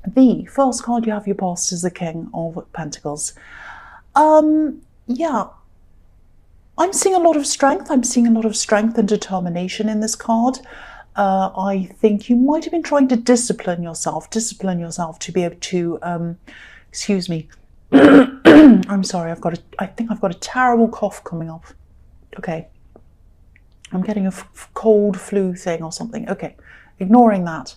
The first card you have your past is the King of Pentacles. Yeah, I'm seeing a lot of strength. I'm seeing a lot of strength and determination in this card. I think you might have been trying to discipline yourself to be able to, excuse me. I'm sorry, I think I've got a terrible cough coming up. Okay. I'm getting a cold flu thing or something. Okay, ignoring that.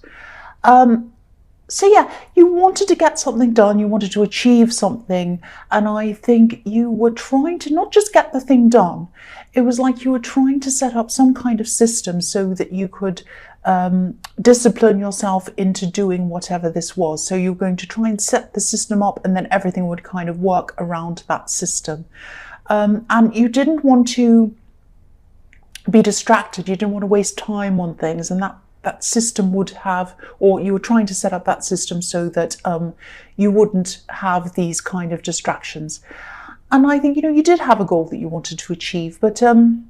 So yeah, you wanted to get something done, you wanted to achieve something, and I think you were trying to not just get the thing done, it was like you were trying to set up some kind of system so that you could discipline yourself into doing whatever this was. So you're going to try and set the system up, and then everything would kind of work around that system. And you didn't want to be distracted, you didn't want to waste time on things, and that system would have, or you were trying to set up that system so that you wouldn't have these kind of distractions. And I think, you did have a goal that you wanted to achieve, but again,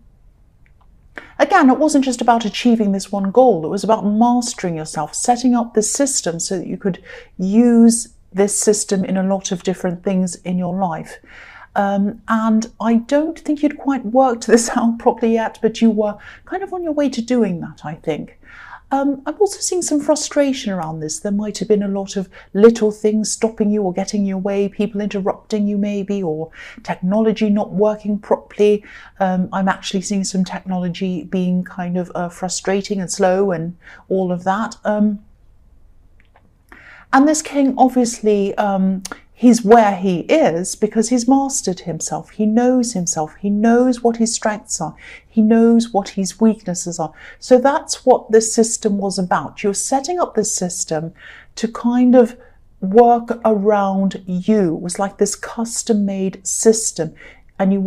it wasn't just about achieving this one goal, it was about mastering yourself, setting up the system so that you could use this system in a lot of different things in your life. And I don't think you'd quite worked this out properly yet, but you were kind of on your way to doing that, I think. I'm also seeing some frustration around this. There might have been a lot of little things stopping you or getting in your way, people interrupting you maybe, or technology not working properly. I'm actually seeing some technology being kind of frustrating and slow and all of that. And this king, obviously, he's where he is because he's mastered himself. He knows what his strengths are. He knows what his weaknesses are. So that's what this system was about. You're setting up this system to kind of work around you. It was like this custom-made system. And you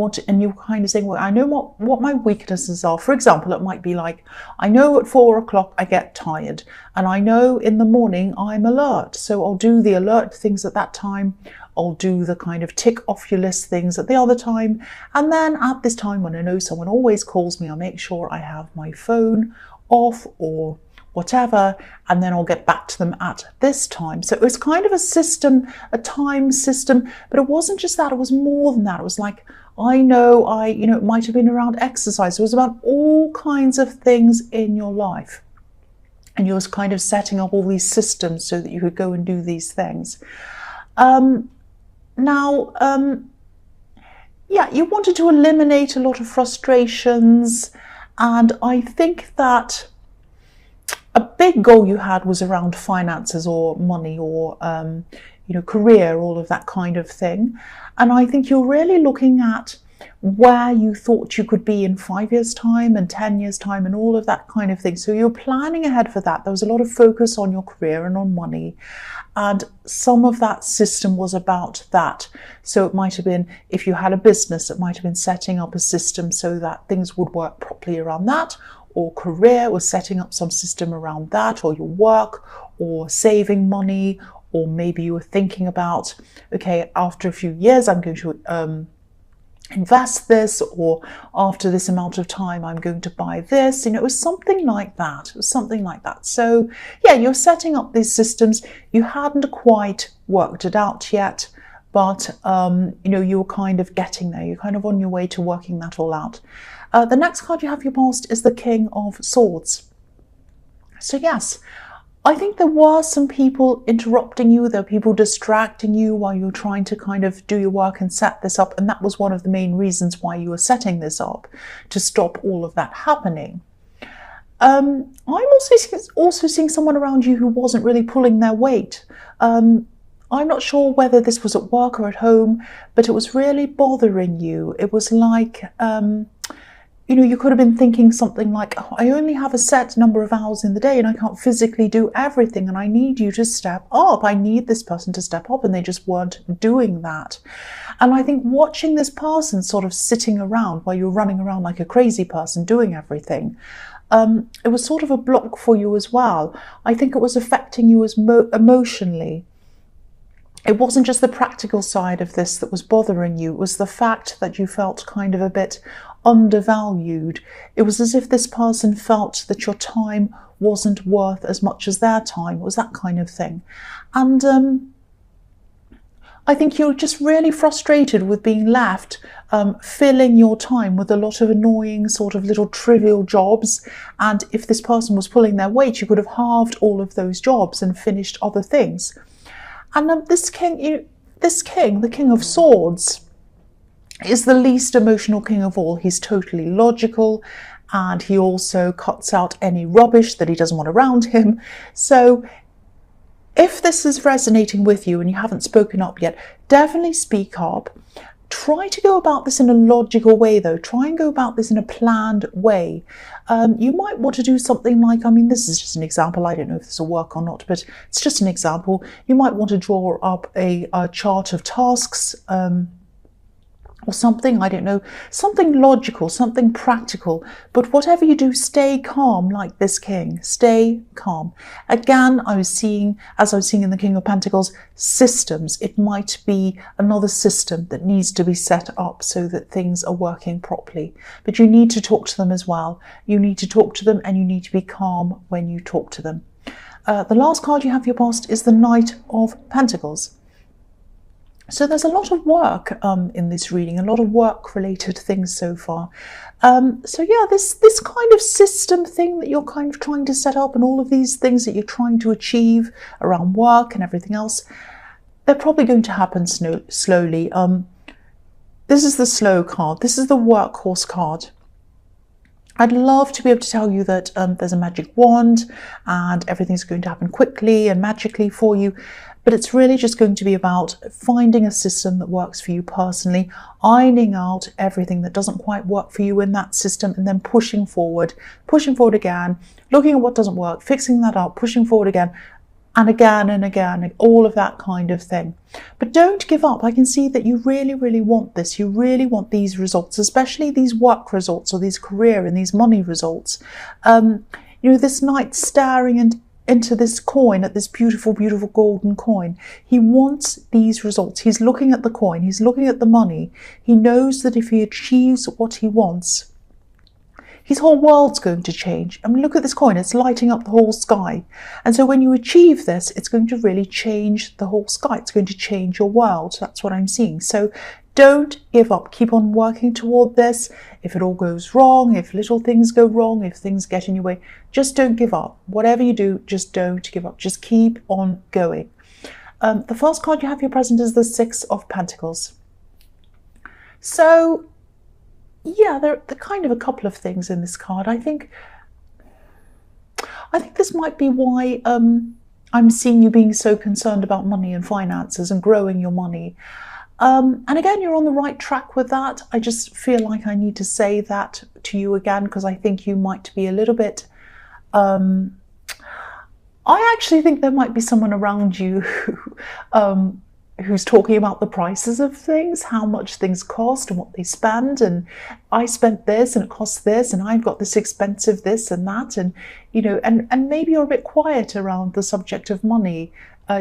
kind of saying, well, I know what my weaknesses are. For example, it might be like, I know at 4 o'clock I get tired, and I know in the morning I'm alert. So I'll do the alert things at that time. I'll do the kind of tick off your list things at the other time. And then at this time when I know someone always calls me, I'll make sure I have my phone off or whatever, and then I'll get back to them at this time. So it was kind of a system, a time system, but it wasn't just that, it was more than that. It was like, I know, it might have been around exercise. It was about all kinds of things in your life. And you was kind of setting up all these systems so that you could go and do these things. Yeah, you wanted to eliminate a lot of frustrations. And I think that a big goal you had was around finances or money or, career, all of that kind of thing. And I think you're really looking at where you thought you could be in 5 years' time and 10 years' time and all of that kind of thing. So you're planning ahead for that. There was a lot of focus on your career and on money. And some of that system was about that. So it might have been, if you had a business, it might have been setting up a system so that things would work properly around that. Or career was setting up some system around that, or your work, or saving money, or maybe you were thinking about, okay, after a few years I'm going to invest this, or after this amount of time I'm going to buy this. It was something like that. It was something like that. So yeah, you're setting up these systems. You hadn't quite worked it out yet, but you were kind of getting there. You're kind of on your way to working that all out. The next card you have your past is the King of Swords. So yes, I think there were some people interrupting you, there were people distracting you while you were trying to kind of do your work and set this up, and that was one of the main reasons why you were setting this up, to stop all of that happening. I'm also seeing someone around you who wasn't really pulling their weight. I'm not sure whether this was at work or at home, but it was really bothering you. It was like, you could have been thinking something like, oh, I only have a set number of hours in the day and I can't physically do everything, and I need you to step up. I need this person to step up, and they just weren't doing that. And I think watching this person sort of sitting around while you're running around like a crazy person doing everything, it was sort of a block for you as well. I think it was affecting you as emotionally. It wasn't just the practical side of this that was bothering you. It was the fact that you felt kind of a bit undervalued. It was as if this person felt that your time wasn't worth as much as their time. It was that kind of thing. And I think you're just really frustrated with being left filling your time with a lot of annoying sort of little trivial jobs. And if this person was pulling their weight, you could have halved all of those jobs and finished other things. And this king, the King of Swords, is the least emotional king of all. He's totally logical, and he also cuts out any rubbish that he doesn't want around him. So if this is resonating with you and you haven't spoken up yet, definitely speak up. Try to go about this in a logical way, though. Try and go about this in a planned way. You might want to do something like, I mean, this is just an example. I don't know if this will work or not, but it's just an example. You might want to draw up a chart of tasks, or something, I don't know, something logical, something practical. But whatever you do, stay calm like this king. Stay calm. Again, as I was seeing in the King of Pentacles, systems. It might be another system that needs to be set up so that things are working properly. But you need to talk to them as well. You need to talk to them, and you need to be calm when you talk to them. The last card you have for your past is the Knight of Pentacles. So there's a lot of work in this reading, a lot of work-related things so far. So yeah, this kind of system thing that you're kind of trying to set up, and all of these things that you're trying to achieve around work and everything else, they're probably going to happen slowly. This is the slow card. This is the workhorse card. I'd love to be able to tell you that there's a magic wand and everything's going to happen quickly and magically for you. But it's really just going to be about finding a system that works for you personally, ironing out everything that doesn't quite work for you in that system, and then pushing forward again, looking at what doesn't work, fixing that up, pushing forward again, and again, all of that kind of thing. But don't give up. I can see that you really, really want this. You really want these results, especially these work results or these career and these money results. You know, this knight staring into this coin, at this beautiful, beautiful golden coin. He wants these results. He's looking at the coin. He's looking at the money. He knows that if he achieves what he wants, his whole world's going to change. I mean, look at this coin. It's lighting up the whole sky. And so when you achieve this, it's going to really change the whole sky. It's going to change your world. That's what I'm seeing. So don't give up. Keep on working toward this. If it all goes wrong, if little things go wrong, if things get in your way, just don't give up. Whatever you do, just don't give up. Just keep on going. The first card you have here present is the Six of Pentacles. So yeah, there are kind of a couple of things in this card. I think this might be why I'm seeing you being so concerned about money and finances and growing your money. And again, you're on the right track with that. I just feel like I need to say that to you again, because I think you might be a little bit... I actually think there might be someone around you who's talking about the prices of things, how much things cost and what they spend, and I spent this and it costs this, and I've got this expensive this and that, and you know, and maybe you're a bit quiet around the subject of money.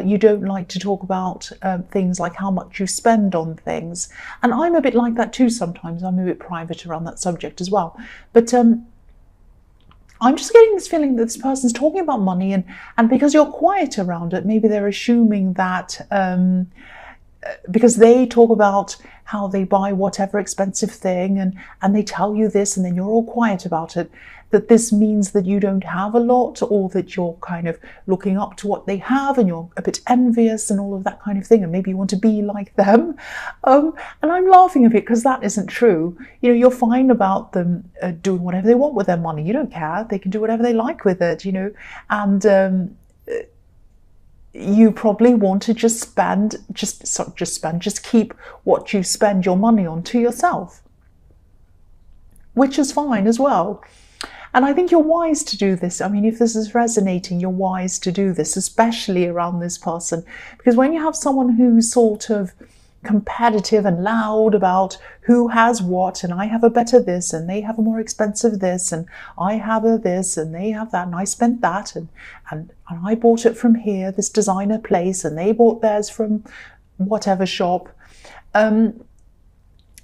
You don't like to talk about things like how much you spend on things, and I'm a bit like that too sometimes. I'm a bit private around that subject as well, but I'm just getting this feeling that this person's talking about money, and because you're quiet around it, maybe they're assuming that because they talk about how they buy whatever expensive thing, and they tell you this, and then you're all quiet about it, that this means that you don't have a lot, or that you're kind of looking up to what they have and you're a bit envious and all of that kind of thing, and maybe you want to be like them. And I'm laughing a bit because that isn't true. You know, you're fine about them doing whatever they want with their money. You don't care. They can do whatever they like with it, you know, and you probably want to just keep what you spend your money on to yourself, which is fine as well. And I think you're wise to do this. I mean, if this is resonating, you're wise to do this, especially around this person. Because when you have someone who's sort of competitive and loud about who has what, and I have a better this, and they have a more expensive this, and I have a this, and they have that, and I spent that, and I bought it from here, this designer place, and they bought theirs from whatever shop.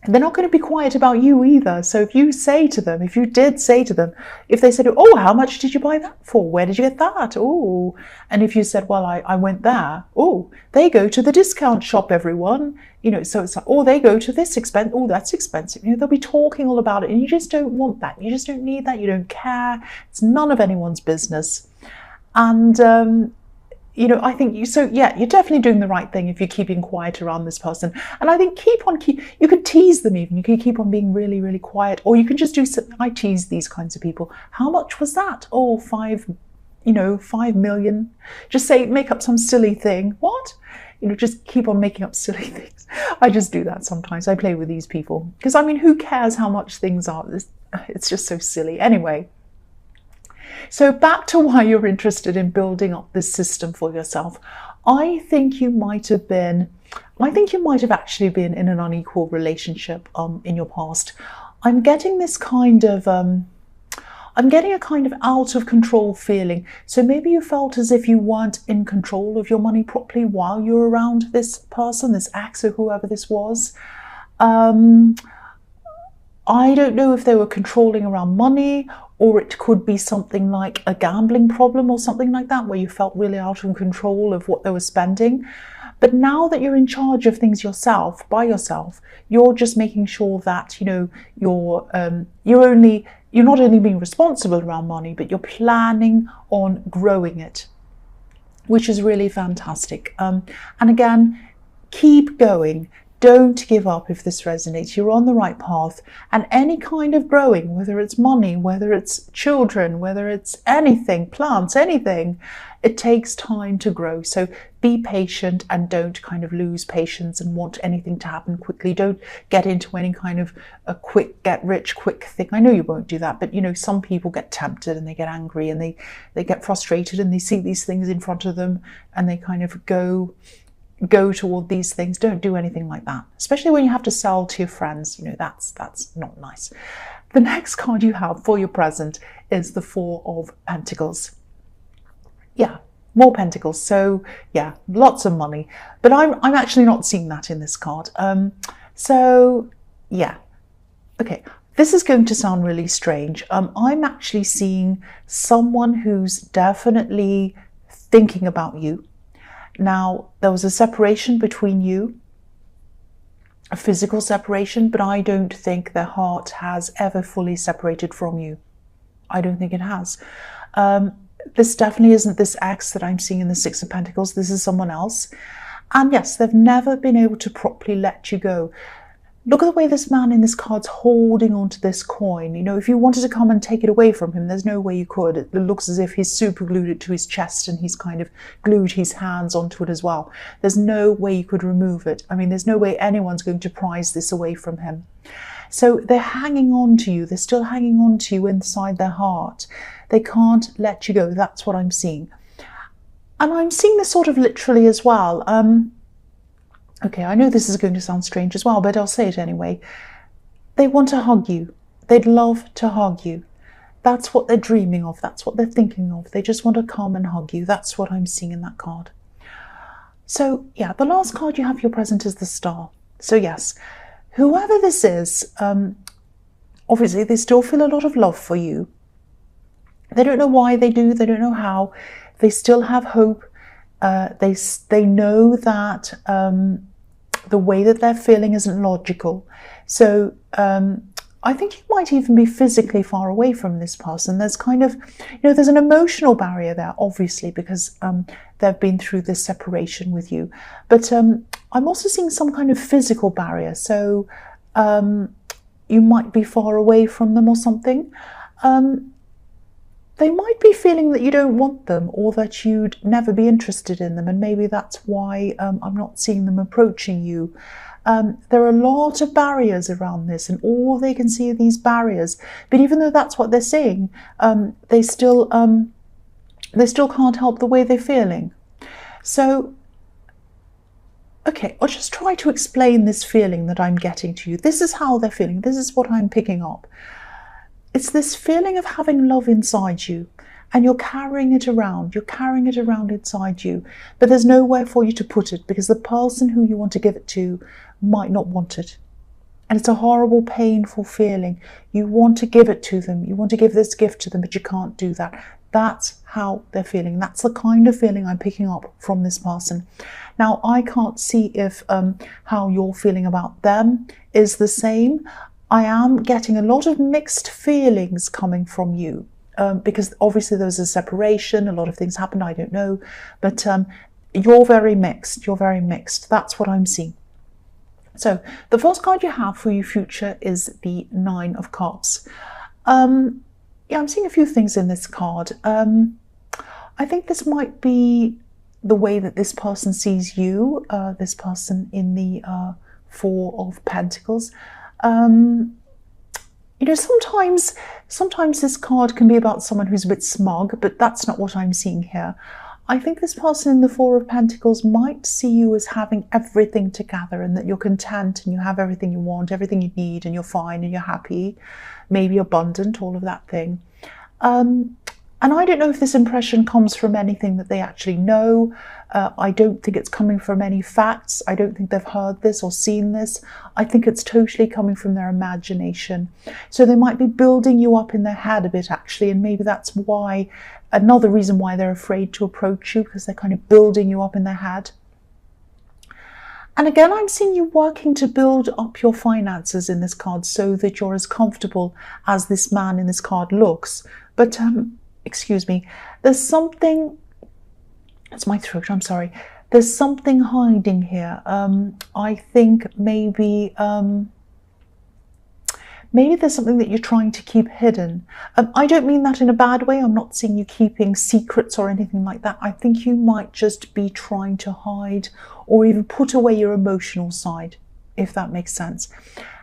they're not going to be quiet about you either. So if you say to them, if you did say to them, if they said, oh, how much did you buy that for? Where did you get that? Oh, and if you said, well, I went there. Oh, they go to the discount shop, everyone. You know, so it's like, oh, they go to this expense. Oh, that's expensive. You know, they'll be talking all about it, and you just don't want that. You just don't need that. You don't care. It's none of anyone's business. And, you know, I think you're definitely doing the right thing if you're keeping quiet around this person. And I think you could tease them even. You could keep on being really, really quiet, or you can just do something. I tease these kinds of people. How much was that? Oh, 5 million. Just say, make up some silly thing. What? You know, just keep on making up silly things. I just do that sometimes. I play with these people because, I mean, who cares how much things are? It's just so silly. Anyway. So back to why you're interested in building up this system for yourself. I think you might have actually been in an unequal relationship in your past. I'm getting a kind of out of control feeling. So maybe you felt as if you weren't in control of your money properly while you were around this person, this ex or whoever this was. I don't know if they were controlling around money, or it could be something like a gambling problem or something like that, where you felt really out of control of what they were spending. But now that you're in charge of things yourself, by yourself, you're just making sure that, you know, you're not only being responsible around money, but you're planning on growing it, which is really fantastic. And again, keep going. Don't give up if this resonates. You're on the right path. And any kind of growing, whether it's money, whether it's children, whether it's anything, plants, anything, it takes time to grow. So be patient and don't kind of lose patience and want anything to happen quickly. Don't get into any kind of a quick get rich quick thing. I know you won't do that, but you know, some people get tempted and they get angry and they get frustrated and they see these things in front of them and they kind of go toward these things. Don't do anything like that, especially when you have to sell to your friends. You know, that's not nice. The next card you have for your present is the Four of Pentacles. Yeah, more pentacles. So yeah, lots of money, but I'm actually not seeing that in this card. So yeah, okay, this is going to sound really strange. I'm actually seeing someone who's definitely thinking about you. Now, there was a separation between you, a physical separation, but I don't think their heart has ever fully separated from you. I don't think it has. This definitely isn't this ex that I'm seeing in the Six of Pentacles. This is someone else. And yes, they've never been able to properly let you go. Look at the way this man in this card's holding onto this coin. You know, if you wanted to come and take it away from him, there's no way you could. It looks as if he's super glued it to his chest and he's kind of glued his hands onto it as well. There's no way you could remove it. I mean, there's no way anyone's going to prise this away from him. So they're hanging on to you. They're still hanging on to you inside their heart. They can't let you go. That's what I'm seeing. And I'm seeing this sort of literally as well. Okay, I know this is going to sound strange as well, but I'll say it anyway. They want to hug you. They'd love to hug you. That's what they're dreaming of. That's what they're thinking of. They just want to come and hug you. That's what I'm seeing in that card. So yeah, the last card you have for your present is the Star. So yes, whoever this is, obviously they still feel a lot of love for you. They don't know why they do. They don't know how. They still have hope. They know that the way that they're feeling isn't logical. So I think you might even be physically far away from this person. There's kind of, you know, there's an emotional barrier there, obviously, because they've been through this separation with you. But I'm also seeing some kind of physical barrier. So you might be far away from them or something. They might be feeling that you don't want them or that you'd never be interested in them. And maybe that's why I'm not seeing them approaching you. There are a lot of barriers around this and all they can see are these barriers. But even though that's what they're saying, they still can't help the way they're feeling. So, okay, I'll just try to explain this feeling that I'm getting to you. This is how they're feeling. This is what I'm picking up. It's this feeling of having love inside you and you're carrying it around. You're carrying it around inside you, but there's nowhere for you to put it because the person who you want to give it to might not want it. And it's a horrible, painful feeling. You want to give it to them. You want to give this gift to them, but you can't do that. That's how they're feeling. That's the kind of feeling I'm picking up from this person. Now, I can't see if how you're feeling about them is the same. I am getting a lot of mixed feelings coming from you because obviously there was a separation. A lot of things happened. I don't know. But you're very mixed. You're very mixed. That's what I'm seeing. So the first card you have for your future is the Nine of Cups. Yeah, I'm seeing a few things in this card. I think this might be the way that this person sees you, this person in the Four of Pentacles. You know, sometimes this card can be about someone who's a bit smug, but that's not what I'm seeing here. I think this person in the Four of Pentacles might see you as having everything together and that you're content and you have everything you want, everything you need, and you're fine and you're happy, maybe abundant, all of that thing. And I don't know if this impression comes from anything that they actually know. I don't think it's coming from any facts. I don't think they've heard this or seen this. I think it's totally coming from their imagination. So they might be building you up in their head a bit, actually, and maybe that's why, another reason why they're afraid to approach you, because they're kind of building you up in their head. And again, I'm seeing you working to build up your finances in this card so that you're as comfortable as this man in this card looks. But, excuse me, there's something, it's my throat, I'm sorry. There's something hiding here. I think maybe there's something that you're trying to keep hidden. I don't mean that in a bad way. I'm not seeing you keeping secrets or anything like that. I think you might just be trying to hide or even put away your emotional side, if that makes sense.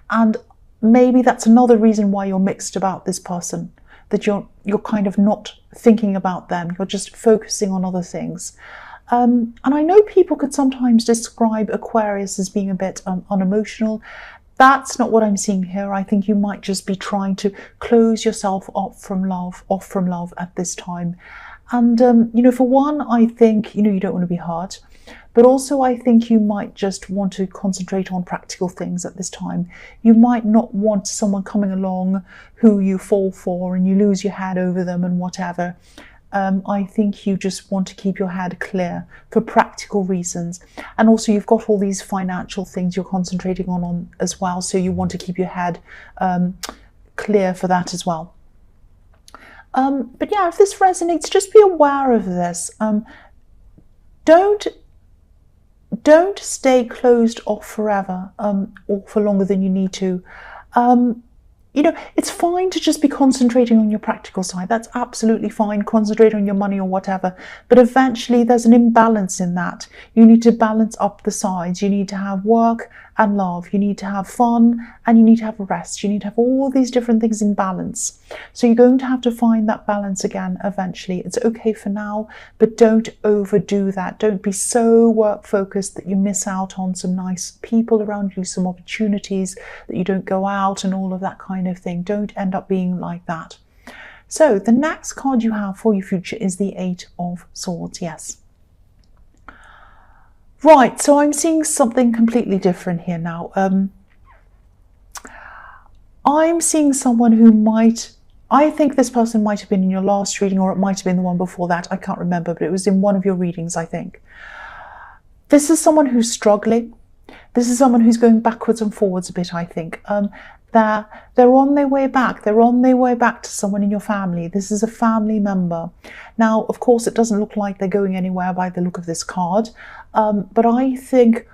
And maybe that's another reason why you're mixed about this person, that you're kind of not thinking about them. You're just focusing on other things. And I know people could sometimes describe Aquarius as being a bit unemotional. That's not what I'm seeing here. I think you might just be trying to close yourself off from love at this time. And, you know, for one, I think, you know, you don't want to be hurt. But also I think you might just want to concentrate on practical things at this time. You might not want someone coming along who you fall for and you lose your head over them and whatever. I think you just want to keep your head clear for practical reasons. And also you've got all these financial things you're concentrating on as well. So you want to keep your head clear for that as well. But yeah, if this resonates, just be aware of this. Don't stay closed off forever or for longer than you need to. You know, it's fine to just be concentrating on your practical side. That's absolutely fine. Concentrate on your money or whatever. But eventually there's an imbalance in that. You need to balance up the sides. You need to have work and love. You need to have fun and you need to have rest. You need to have all these different things in balance. So you're going to have to find that balance again eventually. It's okay for now, but don't overdo that. Don't be so work focused that you miss out on some nice people around you, some opportunities, that you don't go out and all of that kind of thing. Don't end up being like that. So the next card you have for your future is the Eight of Swords. Yes. Right, so I'm seeing something completely different here now. I'm seeing someone who might, I think this person might have been in your last reading, or it might have been the one before that. I can't remember, but it was in one of your readings, I think. This is someone who's struggling. This is someone who's going backwards and forwards a bit, I think. They're on their way back. They're on their way back to someone in your family. This is a family member. Now, of course, it doesn't look like they're going anywhere by the look of this card. But I think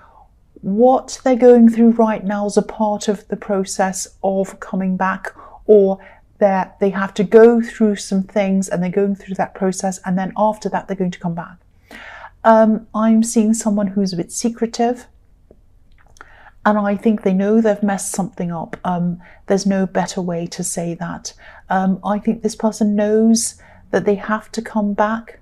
what they're going through right now is a part of the process of coming back, or that they have to go through some things and they're going through that process, and then after that they're going to come back. I'm seeing someone who's a bit secretive, and I think they know they've messed something up. There's no better way to say that. I think this person knows that they have to come back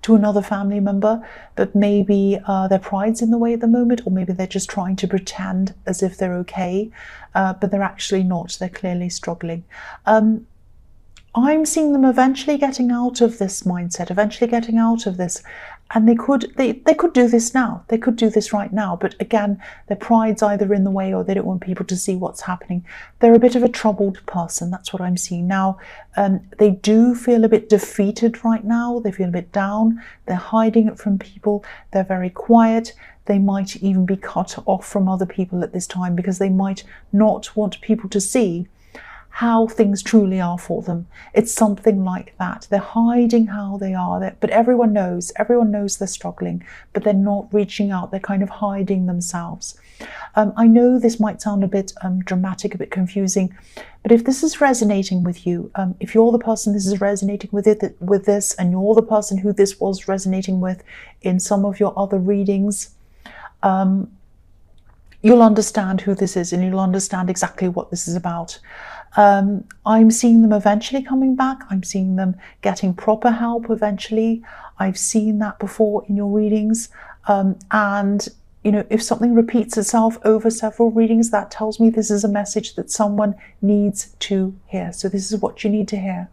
to another family member, but maybe their pride's in the way at the moment, or maybe they're just trying to pretend as if they're okay, but they're actually not. They're clearly struggling. I'm seeing them eventually getting out of this mindset, eventually getting out of this, And they could do this now. They could do this right now. But again, their pride's either in the way or they don't want people to see what's happening. They're a bit of a troubled person. That's what I'm seeing now. They do feel a bit defeated right now. They feel a bit down. They're hiding it from people. They're very quiet. They might even be cut off from other people at this time because they might not want people to see how things truly are for them. It's something like that. They're hiding how they are, but everyone knows they're struggling, but they're not reaching out. They're kind of hiding themselves. I know this might sound a bit dramatic, a bit confusing, but if this is resonating with you, if you're the person this is resonating with this, and you're the person who this was resonating with in some of your other readings, you'll understand who this is and you'll understand exactly what this is about. I'm seeing them eventually coming back. I'm seeing them getting proper help eventually. I've seen that before in your readings. And, you know, if something repeats itself over several readings, that tells me this is a message that someone needs to hear. So this is what you need to hear.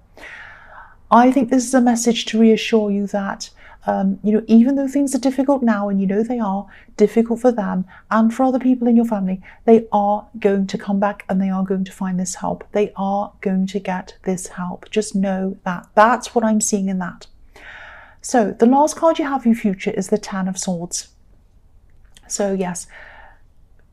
I think this is a message to reassure you that you know, even though things are difficult now, and you know they are difficult for them and for other people in your family, they are going to come back and they are going to find this help. They are going to get this help. Just know that. That's what I'm seeing in that. So the last card you have for your future is the Ten of Swords. So yes,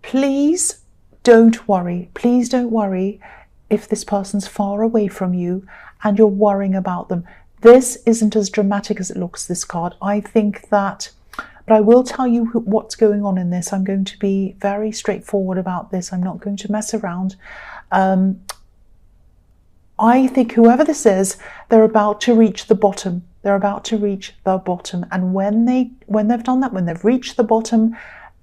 please don't worry. Please don't worry if this person's far away from you and you're worrying about them. This isn't as dramatic as it looks, this card. I think that, but I will tell you what's going on in this. I'm going to be very straightforward about this. I'm not going to mess around. I think whoever this is, they're about to reach the bottom. They're about to reach the bottom. And when they've done that, when they've reached the bottom,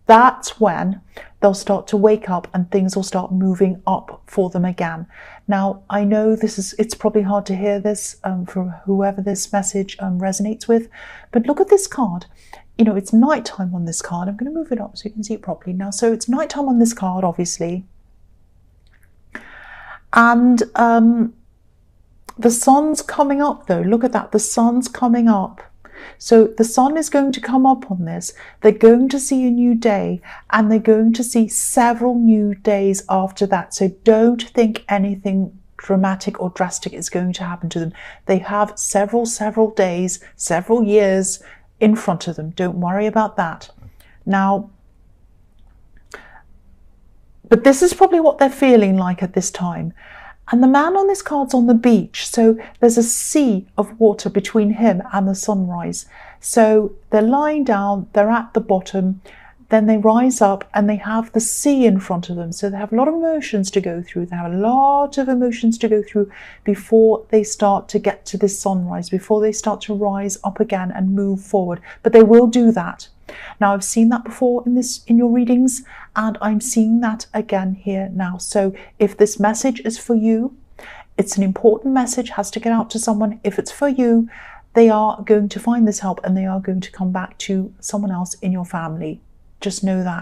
that's when they'll start to wake up and things will start moving up for them again. Now, I know it's probably hard to hear this for whoever this message resonates with, but look at this card. You know, it's nighttime on this card. I'm going to move it up so you can see it properly now. So it's nighttime on this card, obviously. And the sun's coming up though. Look at that. The sun's coming up. So the sun is going to come up on this. They're going to see a new day and they're going to see several new days after that. So don't think anything dramatic or drastic is going to happen to them. They have several days, several years in front of them. Don't worry about that. Now, but this is probably what they're feeling like at this time. And the man on this card's on the beach, so there's a sea of water between him and the sunrise. So they're lying down, they're at the bottom, then they rise up and they have the sea in front of them. So they have a lot of emotions to go through. They have a lot of emotions to go through before they start to get to this sunrise, before they start to rise up again and move forward. But they will do that. Now, I've seen that before in your readings, and I'm seeing that again here now. So if this message is for you, it's an important message, has to get out to someone. If it's for you, they are going to find this help and they are going to come back to someone else in your family. Just know that.